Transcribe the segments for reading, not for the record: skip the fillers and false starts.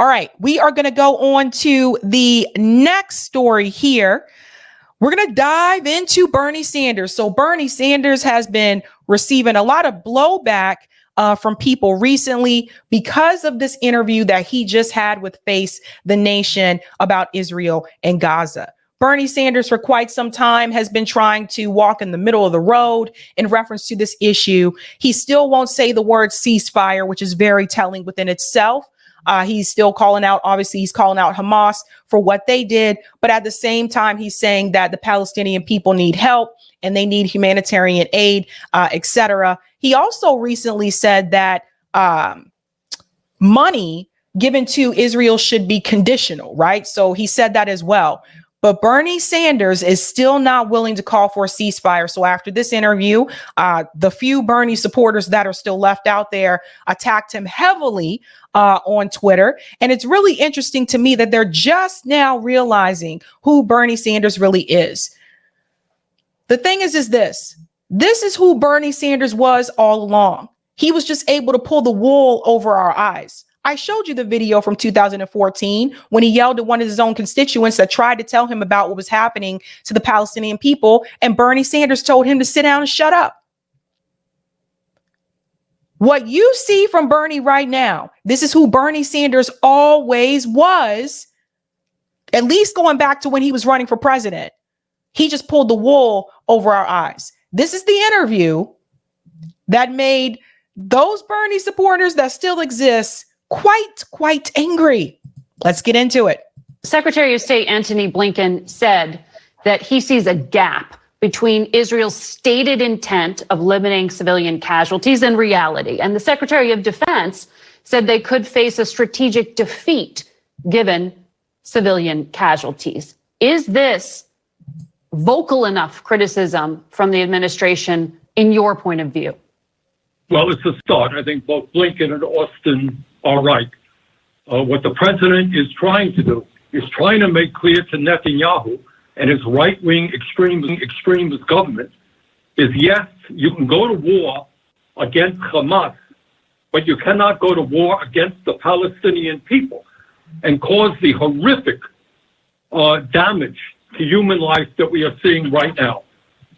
All right, we are going to go on to the next story here. We're going to dive into Bernie Sanders. So Bernie Sanders has been receiving a lot of blowback from people recently because of this interview that he just had with Face the Nation about Israel and Gaza. Bernie Sanders for quite some time has been trying to walk in the middle of the road in reference to this issue. He still won't say the word ceasefire, which is very telling within itself. He's still calling out, obviously, he's calling out Hamas for what they did. But at the same time, he's saying that the Palestinian people need help and they need humanitarian aid, etc. He also recently said that money given to Israel should be conditional, right? So he said that as well. But Bernie Sanders is still not willing to call for a ceasefire. So after this interview, the few Bernie supporters that are still left out there attacked him heavily on Twitter. And it's really interesting to me that they're just now realizing who Bernie Sanders really is. The thing is this is who Bernie Sanders was all along. He was just able to pull the wool over our eyes. I showed you the video from 2014 when he yelled at one of his own constituents that tried to tell him about what was happening to the Palestinian people. And Bernie Sanders told him to sit down and shut up. What you see from Bernie right now, this is who Bernie Sanders always was, at least going back to when he was running for president. He just pulled the wool over our eyes. This is the interview that made those Bernie supporters that still exist quite angry. Let's get into it. Secretary of State Antony Blinken said that he sees a gap between Israel's stated intent of limiting civilian casualties and reality. And the Secretary of Defense said they could face a strategic defeat given civilian casualties. Is this vocal enough criticism from the administration in your point of view? Well, it's a start. I think both Blinken and Austin are right. What the president is trying to do is trying to make clear to Netanyahu and his right-wing extremist government is, yes, you can go to war against Hamas, but you cannot go to war against the Palestinian people and cause the horrific damage to human life that we are seeing right now.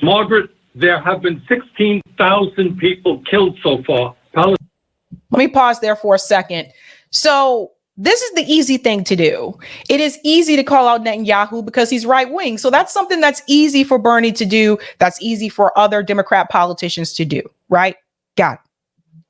Margaret, there have been 16,000 people killed so far. Let me pause there for a second. So this is the easy thing to do. It is easy to call out Netanyahu because he's right wing. So that's something that's easy for Bernie to do. That's easy for other Democrat politicians to do, right? Got it.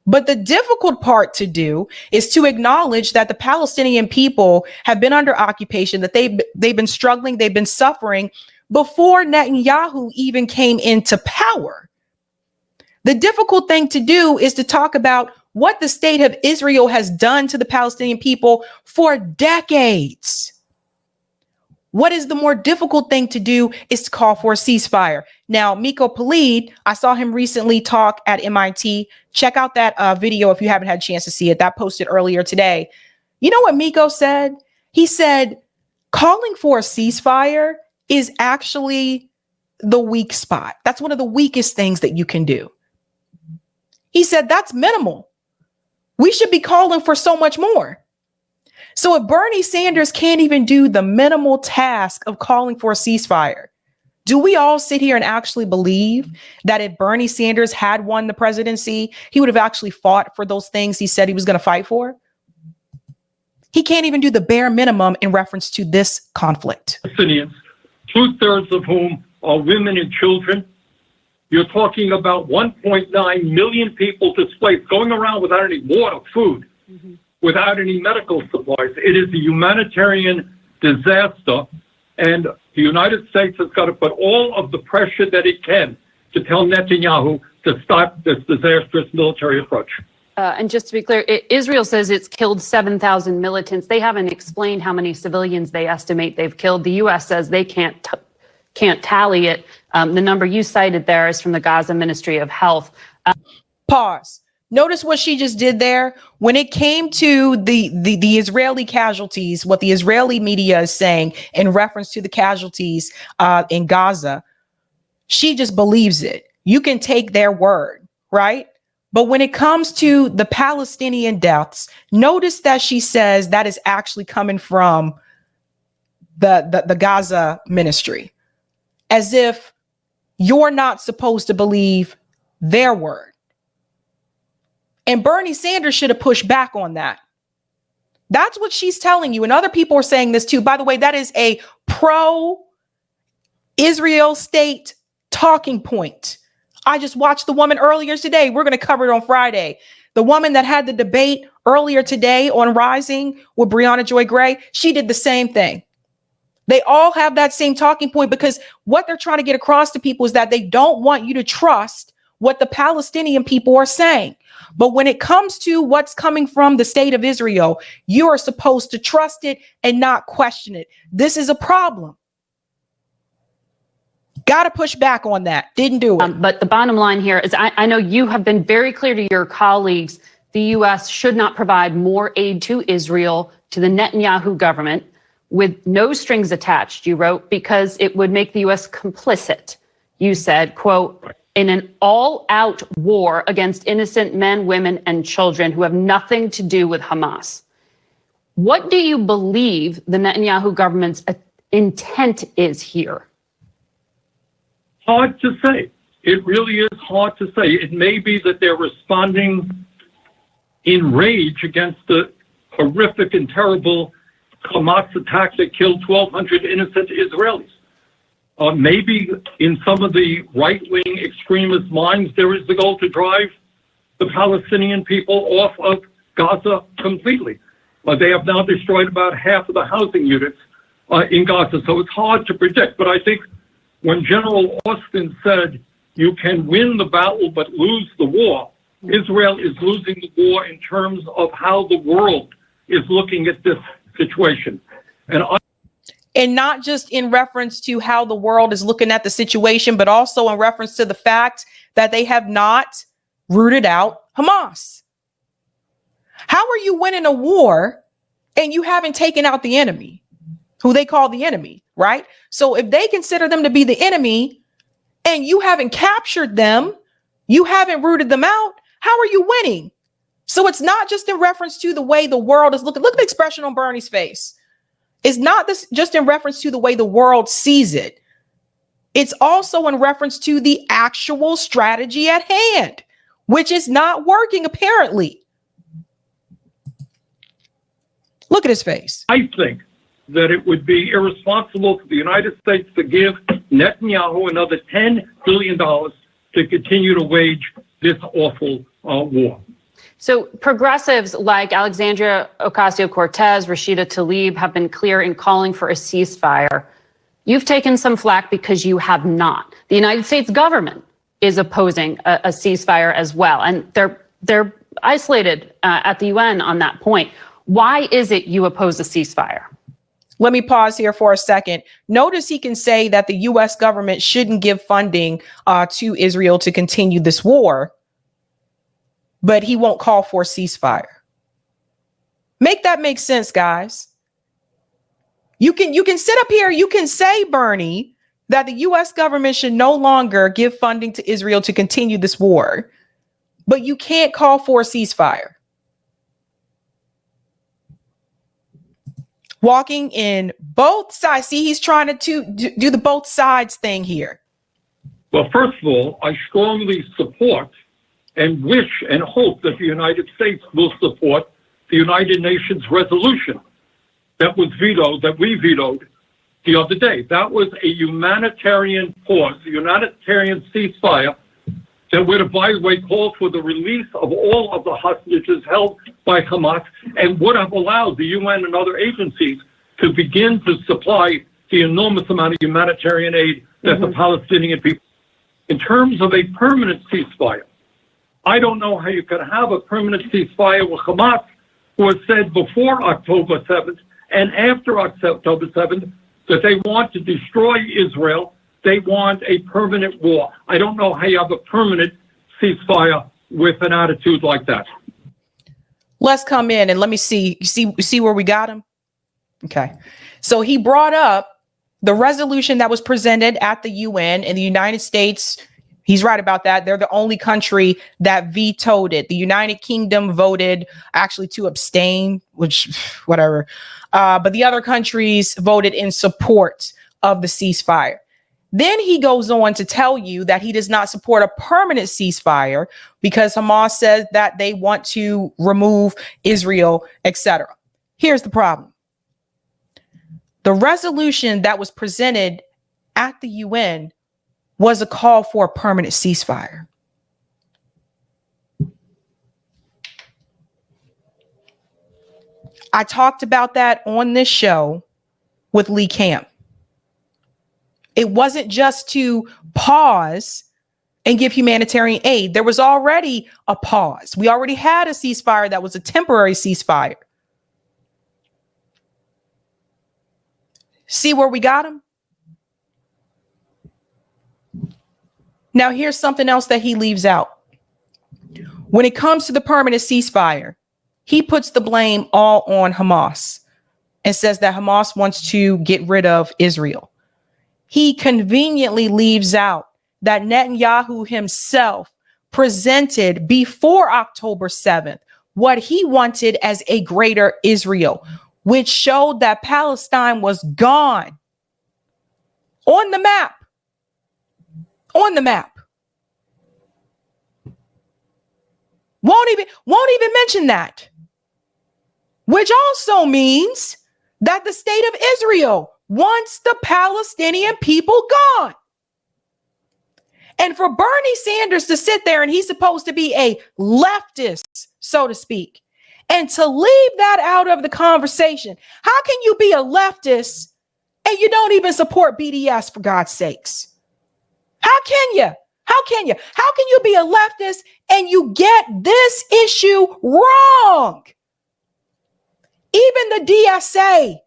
But the difficult part to do is to acknowledge that the Palestinian people have been under occupation, that they've been struggling, they've been suffering before Netanyahu even came into power. The difficult thing to do is to talk about what the state of Israel has done to the Palestinian people for decades. What is the more difficult thing to do is to call for a ceasefire. Now, Miko Palid, I saw him recently talk at MIT. Check out that video if you haven't had a chance to see it. That posted earlier today. You know what Miko said? He said, calling for a ceasefire is actually the weak spot. That's one of the weakest things that you can do. He said that's minimal. We should be calling for so much more. So if Bernie Sanders can't even do the minimal task of calling for a ceasefire, do we all sit here and actually believe that if Bernie Sanders had won the presidency, he would have actually fought for those things he said he was going to fight for? He can't even do the bare minimum in reference to this conflict. Palestinians, 2/3 of whom are women and children. You're talking about 1.9 million people displaced, going around without any water, food, without any medical supplies. It is a humanitarian disaster, and the United States has got to put all of the pressure that it can to tell Netanyahu to stop this disastrous military approach. And just to be clear, Israel says it's killed 7,000 militants. They haven't explained how many civilians they estimate they've killed. The U.S. says they can't tally it. The number you cited there is from the Gaza Ministry of Health. Pause. Notice what she just did there. When it came to the Israeli casualties, what the Israeli media is saying in reference to the casualties in Gaza, she just believes it. You can take their word, right? But when it comes to the Palestinian deaths, notice that she says that is actually coming from the Gaza ministry, as if you're not supposed to believe their word. And Bernie Sanders should have pushed back on that. That's what she's telling you. And other people are saying this too. By the way, that is a pro-Israel state talking point. I just watched the woman earlier today. We're going to cover it on Friday. The woman that had the debate earlier today on Rising with Breonna Joy Gray, she did the same thing. They all have that same talking point because what they're trying to get across to people is that they don't want you to trust what the Palestinian people are saying. But when it comes to what's coming from the state of Israel, you are supposed to trust it and not question it. This is a problem. Got to push back on that. Didn't do it. But the bottom line here is I know you have been very clear to your colleagues. The U.S. should not provide more aid to Israel, to the Netanyahu government, with no strings attached, you wrote, because it would make the U.S. complicit. You said, quote, in an all-out war against innocent men, women, and children who have nothing to do with Hamas. What do you believe the Netanyahu government's intent is here? Hard to say. It really is hard to say. It may be that they're responding in rage against the horrific and terrible Hamas attack that killed 1,200 innocent Israelis. Maybe in some of the right-wing extremist minds, there is the goal to drive the Palestinian people off of Gaza completely. They have now destroyed about half of the housing units in Gaza, so it's hard to predict. But I think when General Austin said, you can win the battle but lose the war, Israel is losing the war in terms of how the world is looking at this situation. And not just in reference to how the world is looking at the situation, but also in reference to the fact that they have not rooted out Hamas. How are you winning a war and you haven't taken out the enemy, who they call the enemy, right? So if they consider them to be the enemy and you haven't captured them, you haven't rooted them out, how are you winning? So it's not just in reference to the way the world is looking. Look at the expression on Bernie's face. It's not this just in reference to the way the world sees it. It's also in reference to the actual strategy at hand, which is not working, apparently. Look at his face. I think that it would be irresponsible for the United States to give Netanyahu another $10 billion to continue to wage this awful war. So progressives like Alexandria Ocasio-Cortez, Rashida Tlaib have been clear in calling for a ceasefire. You've taken some flack because you have not. The United States government is opposing a ceasefire as well, and they're isolated at the UN on that point. Why is it you oppose a ceasefire? Let me pause here for a second. Notice he can say that the U.S. government shouldn't give funding to Israel to continue this war, but he won't call for a ceasefire. Make that make sense, guys. You can sit up here, you can say, Bernie, that the U.S. government should no longer give funding to Israel to continue this war, but you can't call for a ceasefire. Walking in both sides. See, he's trying to do the both sides thing here. Well, first of all, I strongly support and wish and hope that the United States will support the United Nations resolution that was vetoed, that we vetoed the other day. That was a humanitarian pause, a humanitarian ceasefire that would have, by the way, called for the release of all of the hostages held by Hamas and would have allowed the UN and other agencies to begin to supply the enormous amount of humanitarian aid that the Palestinian people. In terms of a permanent ceasefire, I don't know how you could have a permanent ceasefire with Hamas, who has said before October 7th and after October 7th that they want to destroy Israel. They want a permanent war. I don't know how you have a permanent ceasefire with an attitude like that. Let's come in and let me see. See where we got him? Okay. So he brought up the resolution that was presented at the UN, and the United States, He's right about that. They're the only country that vetoed it. The United Kingdom voted actually to abstain, which whatever. But the other countries voted in support of the ceasefire. Then he goes on to tell you that he does not support a permanent ceasefire because Hamas says that they want to remove Israel, etc. Here's the problem. The resolution that was presented at the UN was a call for a permanent ceasefire. I talked about that on this show with Lee Camp. It wasn't just to pause and give humanitarian aid. There was already a pause. We already had a ceasefire that was a temporary ceasefire. See where we got him? Now, here's something else that he leaves out. When it comes to the permanent ceasefire, he puts the blame all on Hamas and says that Hamas wants to get rid of Israel. He conveniently leaves out that Netanyahu himself presented before October 7th what he wanted as a greater Israel, which showed that Palestine was gone on the map. On the map. Won't even mention that. Which also means that the state of Israel wants the Palestinian people gone. And for Bernie Sanders to sit there, and he's supposed to be a leftist, so to speak, and to leave that out of the conversation. How can you be a leftist and you don't even support BDS, for God's sakes? How can you? How can you? How can you be a leftist and you get this issue wrong? Even the DSA,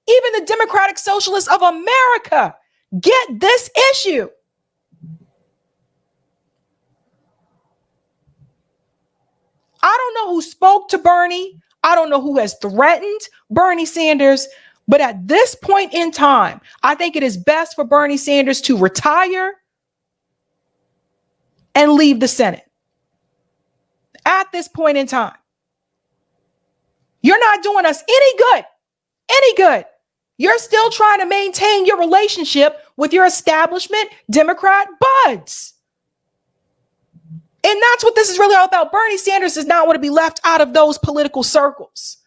even the Democratic Socialists of America get this issue. I don't know who spoke to Bernie. I don't know who has threatened Bernie Sanders. But at this point in time, I think it is best for Bernie Sanders to retire and leave the Senate. At this point in time, you're not doing us any good. You're still trying to maintain your relationship with your establishment Democrat buds. And that's what this is really all about. Bernie Sanders does not want to be left out of those political circles.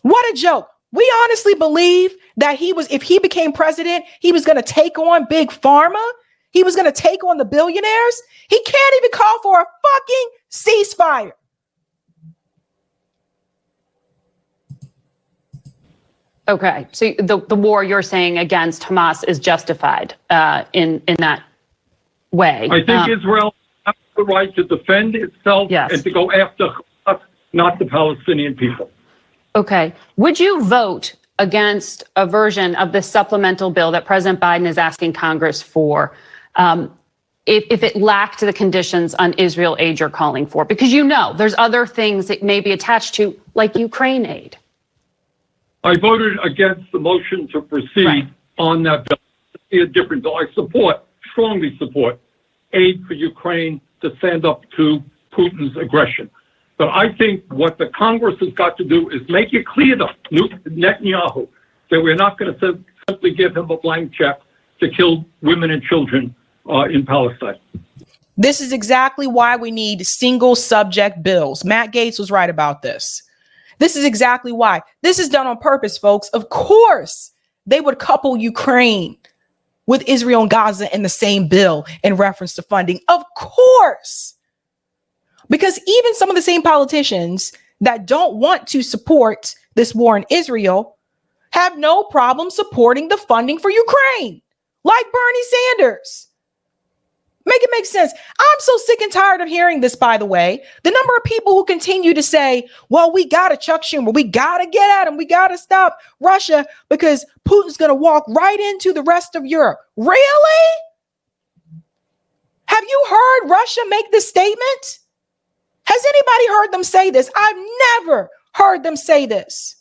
What a joke. We honestly believe that if he became president, he was going to take on Big Pharma. He was going to take on the billionaires. He can't even call for a fucking ceasefire. Okay, so the war you're saying against Hamas is justified in that way. I think Israel has the right to defend itself and to go after Hamas, not the Palestinian people. Okay. Would you vote against a version of the supplemental bill that President Biden is asking Congress for if it lacked the conditions on Israel aid you're calling for? Because there's other things that may be attached to, like Ukraine aid. I voted against the motion to proceed on that bill. A different bill. I strongly support aid for Ukraine to stand up to Putin's aggression. But I think what the Congress has got to do is make it clear to Netanyahu that we're not going to simply give him a blank check to kill women and children in Palestine. This is exactly why we need single subject bills. Matt Gaetz was right about this. This is exactly why. This is done on purpose, folks. Of course, they would couple Ukraine with Israel and Gaza in the same bill in reference to funding. Of course. Because even some of the same politicians that don't want to support this war in Israel have no problem supporting the funding for Ukraine, like Bernie Sanders. Make it make sense. I'm so sick and tired of hearing this, by the way. The number of people who continue to say, well, we got to Chuck Schumer. We got to get at him. We got to stop Russia because Putin's going to walk right into the rest of Europe. Really? Have you heard Russia make this statement? Has anybody heard them say this? I've never heard them say this.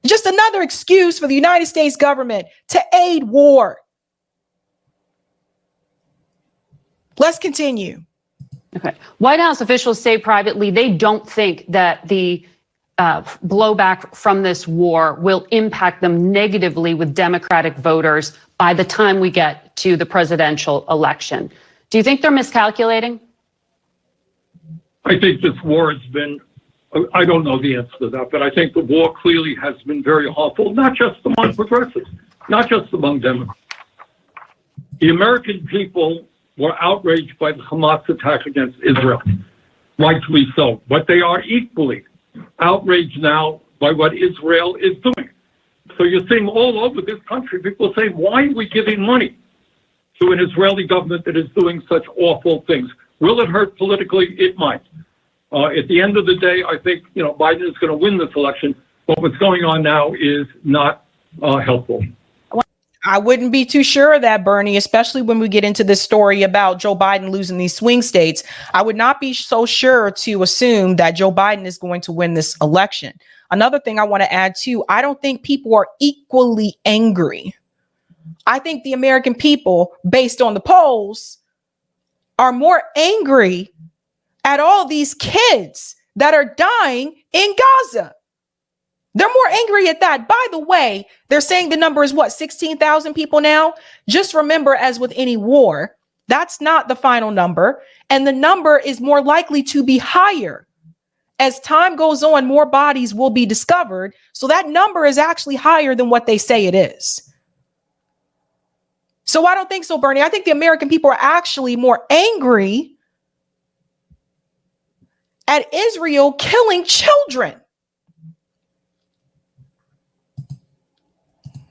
Just another excuse for the United States government to aid war. Let's continue. Okay. White House officials say privately they don't think that the blowback from this war will impact them negatively with Democratic voters by the time we get to the presidential election. Do you think they're miscalculating? I think this war has been, I don't know the answer to that, but I think the war clearly has been very harmful, not just among progressives, not just among Democrats. The American people were outraged by the Hamas attack against Israel, rightfully so, but they are equally outraged now by what Israel is doing. So you're seeing all over this country, people say, why are we giving money to an Israeli government that is doing such awful things? Will it hurt politically? It might. At the end of the day, I think, Biden is going to win this election, but what's going on now is not helpful. I wouldn't be too sure of that, Bernie, especially when we get into this story about Joe Biden losing these swing states. I would not be so sure to assume that Joe Biden is going to win this election. Another thing I want to add too, I don't think people are equally angry. I think the American people, based on the polls, are more angry at all these kids that are dying in Gaza. They're more angry at that. By the way, they're saying the number is what, 16,000 people now? Just remember, as with any war, that's not the final number. And the number is more likely to be higher. As time goes on, more bodies will be discovered. So that number is actually higher than what they say it is. So I don't think so, Bernie. I think the American people are actually more angry at Israel killing children.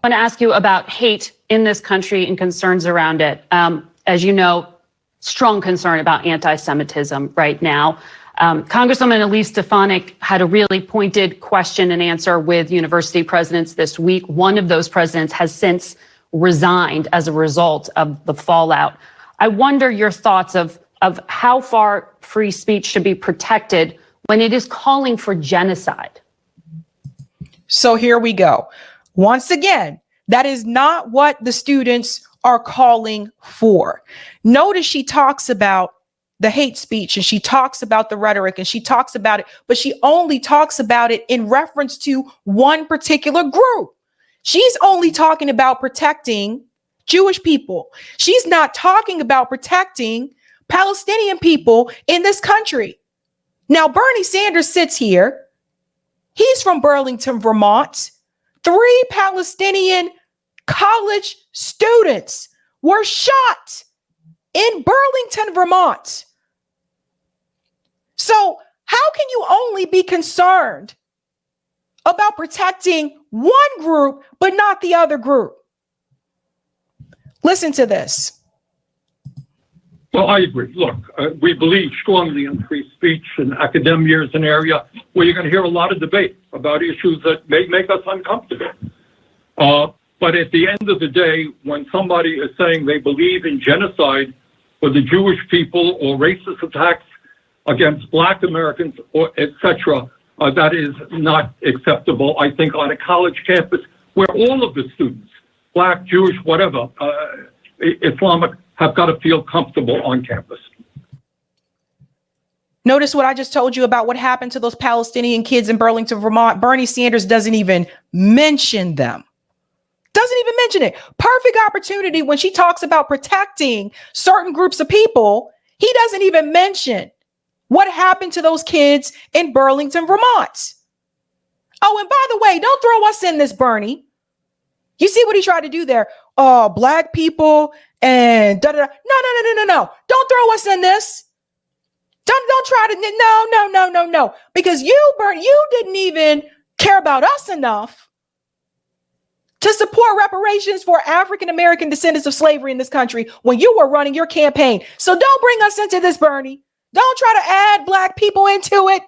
I want to ask you about hate in this country and concerns around it. As you know, strong concern about anti-Semitism right now. Congresswoman Elise Stefanik had a really pointed question and answer with university presidents this week. One of those presidents has since resigned as a result of the fallout. I wonder your thoughts of how far free speech should be protected when it is calling for genocide. So here we go. Once again, that is not what the students are calling for. Notice she talks about the hate speech and she talks about the rhetoric and she talks about it, but she only talks about it in reference to one particular group. She's only talking about protecting Jewish people. She's not talking about protecting Palestinian people in this country. Now, Bernie Sanders sits here. He's from Burlington, Vermont. 3 Palestinian college students were shot in Burlington, Vermont. So how can you only be concerned about protecting one group, but not the other group? Listen to this. Well, I agree. Look, we believe strongly in free speech, and academia is an area where you're going to hear a lot of debate about issues that may make us uncomfortable. But at the end of the day, when somebody is saying they believe in genocide for the Jewish people or racist attacks against Black Americans, or etc., that is not acceptable. I think on a college campus where all of the students, Black, Jewish, whatever, Islamic, have got to feel comfortable on campus. Notice what I just told you about what happened to those Palestinian kids in Burlington, Vermont. Bernie Sanders doesn't even mention them. Doesn't even mention it. Perfect opportunity when she talks about protecting certain groups of people. He doesn't even mention what happened to those kids in Burlington, Vermont. Oh, and by the way, don't throw us in this, Bernie. You see what he tried to do there? Oh, Black people and da da da. No. Don't throw us in this. Don't try to. No. Because you didn't even care about us enough to support reparations for African American descendants of slavery in this country when you were running your campaign. So don't bring us into this, Bernie. Don't try to add Black people into it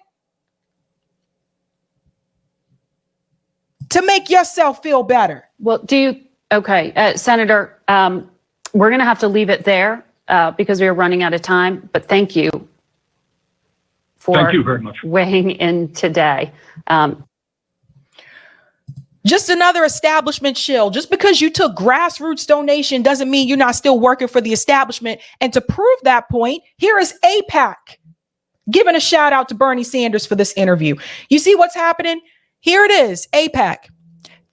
to make yourself feel better. Well, okay, Senator, we're going to have to leave it there because we are running out of time. But thank you for thank you very much. weighing in today. Just another establishment shill. Just because you took grassroots donation doesn't mean you're not still working for the establishment. And to prove that point, here is AIPAC giving a shout out to Bernie Sanders for this interview. You see what's happening? Here it is, AIPAC.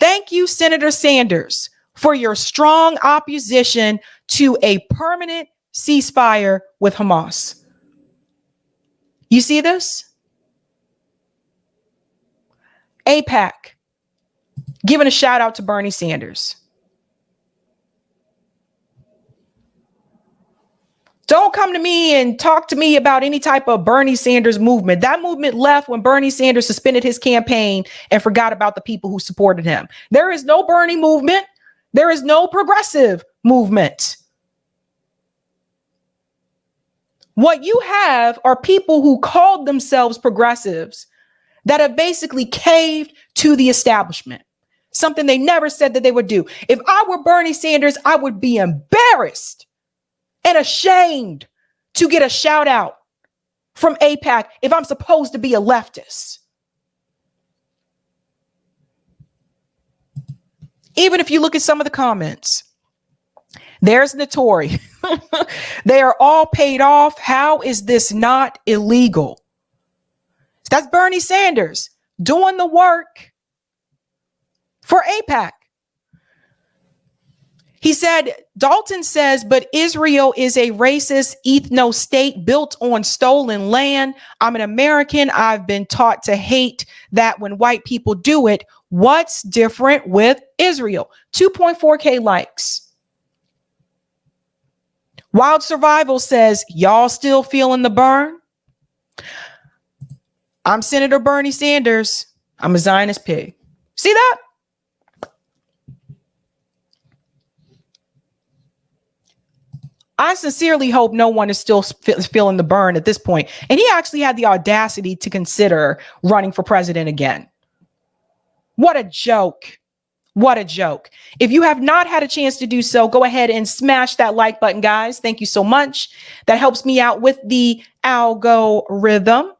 Thank you, Senator Sanders, for your strong opposition to a permanent ceasefire with Hamas. You see this? AIPAC giving a shout out to Bernie Sanders. Don't come to me and talk to me about any type of Bernie Sanders movement. That movement left when Bernie Sanders suspended his campaign and forgot about the people who supported him. There is no Bernie movement. There is no progressive movement. What you have are people who called themselves progressives that have basically caved to the establishment, something they never said that they would do. If I were Bernie Sanders, I would be embarrassed and ashamed to get a shout out from AIPAC if I'm supposed to be a leftist. Even if you look at some of the comments, there's Notori. They are all paid off. How is this not illegal? That's Bernie Sanders doing the work for AIPAC. He said, Dalton says, but Israel is a racist ethno state built on stolen land. I'm an American. I've been taught to hate that when white people do it. What's different with Israel? 2.4K likes. Wild Survival says, y'all still feeling the burn? I'm Senator Bernie Sanders. I'm a Zionist pig. See that? I sincerely hope no one is still feeling the burn at this point. And he actually had the audacity to consider running for president again. What a joke. What a joke. If you have not had a chance to do so, go ahead and smash that like button, guys. Thank you so much. That helps me out with the algorithm.